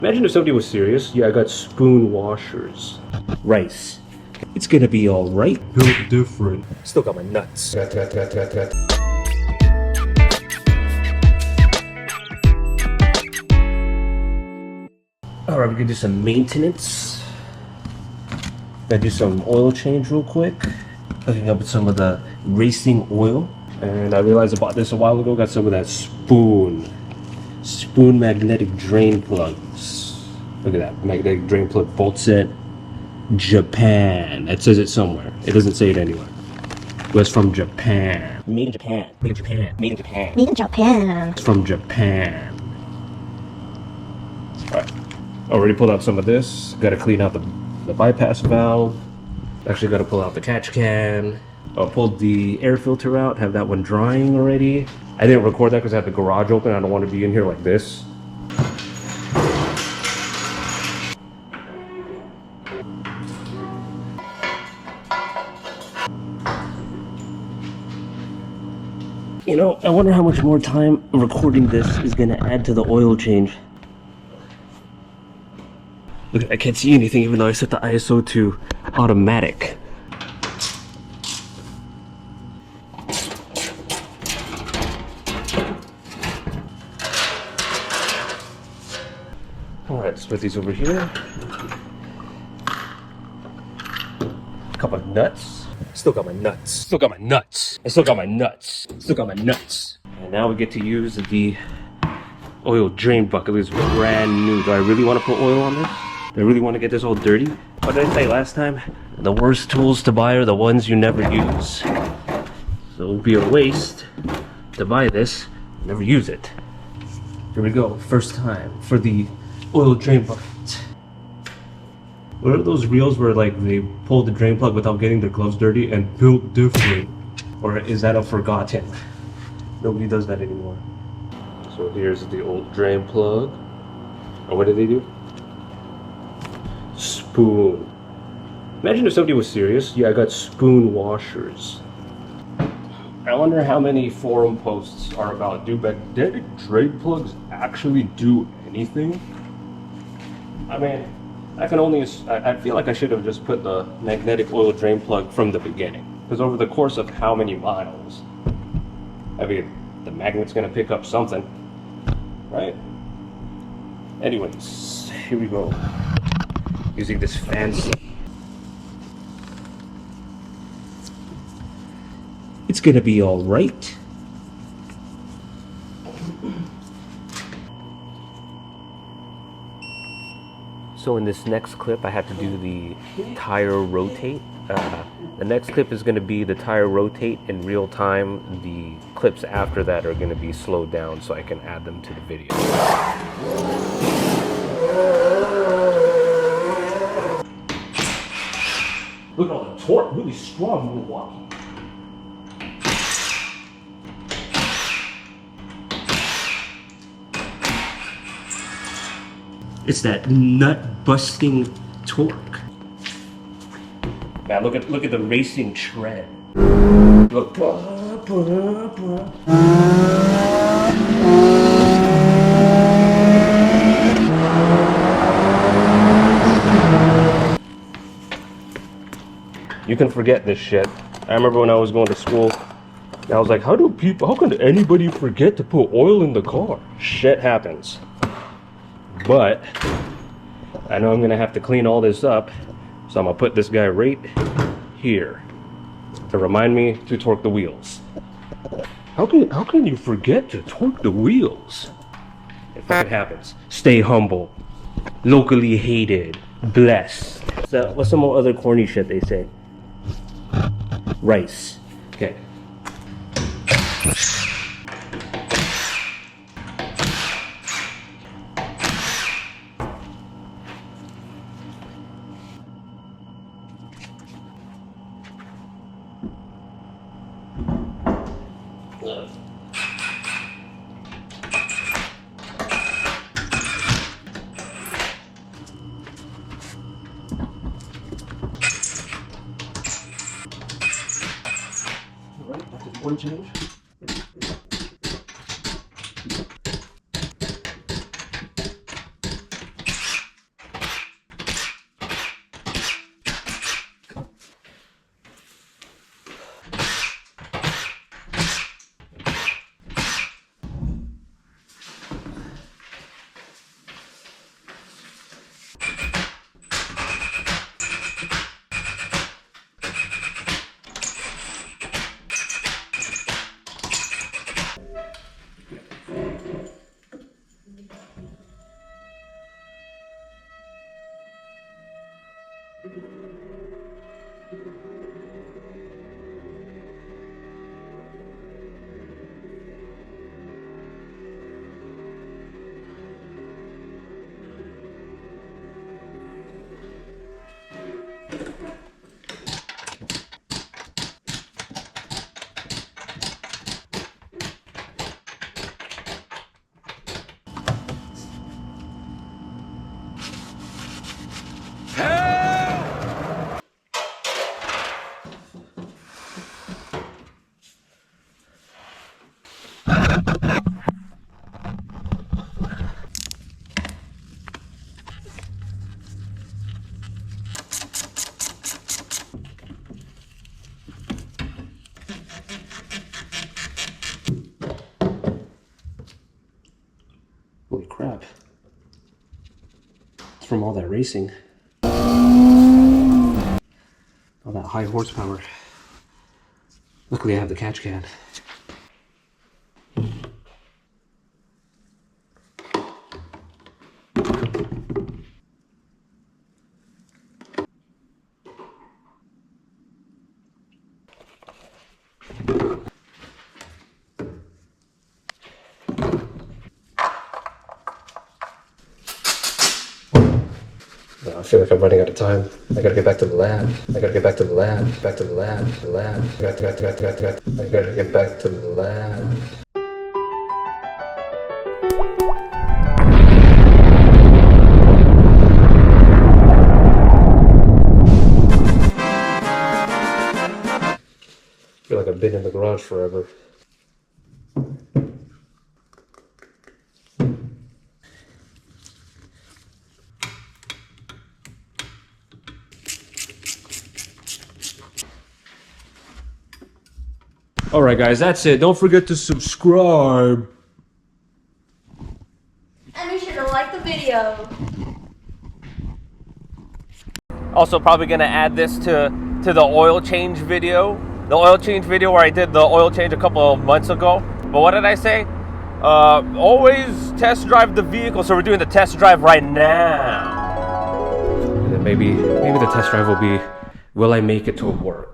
Imagine if somebody was serious. Yeah, I got spoon washers. Rice. It's gonna be alright. Built different. Still got my nuts. Alright, we can do some maintenance. Gotta do some oil change real quick. Hooking up with some of the racing oil. And I realized I bought this a while ago. Got some of that spoon magnetic drain plugs. Look at that magnetic drain plug bolt set. Japan. It says it somewhere. It doesn't say it anywhere. It was from Japan. Made in Japan. Made in Japan. Made in Japan. Made in Japan. It's from Japan. Alright. Already pulled out some of this. Gotta clean out the bypass valve. Actually gotta pull out the catch can. I pulled the air filter out. Have that one drying already. I didn't record that because I had the garage open. I don't want to be in here like this. You know, I wonder how much more time recording this is going to add to the oil change. Look, I can't see anything even though I set the ISO to automatic. Alright, let's put these over here. Couple of nuts. Still got my nuts. Still got my nuts. I still got my nuts. Still got my nuts. And now we get to use the oil drain bucket. It's brand new. Do I really want to put oil on this? Do I really want to get this all dirty? What did I say last time? The worst tools to buy are the ones you never use. So it would be a waste to buy this and never use it. Here we go. First time for the oil drain bucket. What are those reels where like they pull the drain plug without getting their gloves dirty and built different? Or is that a forgotten? Nobody does that anymore. So here's the old drain plug. Oh, what did they do? Spoon. Imagine if somebody was serious. Yeah, I got spoon washers. I wonder how many forum posts are about, do magnetic drain plugs actually do anything? I mean, I feel like I should have just put the magnetic oil drain plug from the beginning. Because over the course of how many miles, I mean, the magnet's gonna pick up something, right? Anyways, here we go. Using this fancy. It's gonna be alright. So in this next clip, I had to do the tire rotate. The next clip is going to be the tire rotate in real time. The clips after that are going to be slowed down so I can add them to the video. Look at all the torque, really strong Milwaukee. It's that nut-busting torque. Man, look at the racing tread. Look. You can forget this shit. I remember when I was going to school, I was like, how can anybody forget to put oil in the car? Shit happens. But I know I'm gonna have to clean all this up, so I'm gonna put this guy right here to remind me to torque the wheels. How can you forget to torque the wheels? It fucking happens. Stay humble, locally hated, blessed. So what's some more other corny shit they say? Rice. Okay. One change. Holy crap. It's from all that racing. All that high horsepower. Luckily I have the catch can. I feel like I'm running out of time. I gotta get back to the lab. I gotta get back to the lab. Back to the lab. The lab. I gotta get back to the lab. I feel like I've been in the garage forever. Alright guys, that's it. Don't forget to subscribe. And be sure to like the video. Also probably gonna add this to the oil change video. The oil change video where I did the oil change a couple of months ago. But what did I say? Always test drive the vehicle. So we're doing the test drive right now. And then maybe the test drive will be, will I make it to work?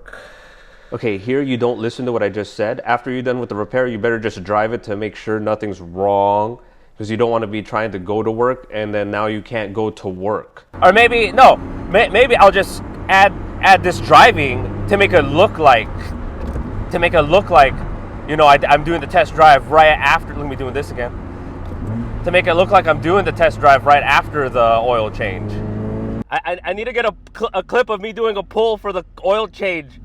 Okay, here you don't listen to what I just said. After you're done with the repair, you better just drive it to make sure nothing's wrong, because you don't want to be trying to go to work and then now you can't go to work. Or maybe, no, maybe I'll just add this driving to make it look like, you know, I'm doing the test drive right after. Let me do this again. To make it look like I'm doing the test drive right after the oil change. I need to get a clip of me doing a pull for the oil change.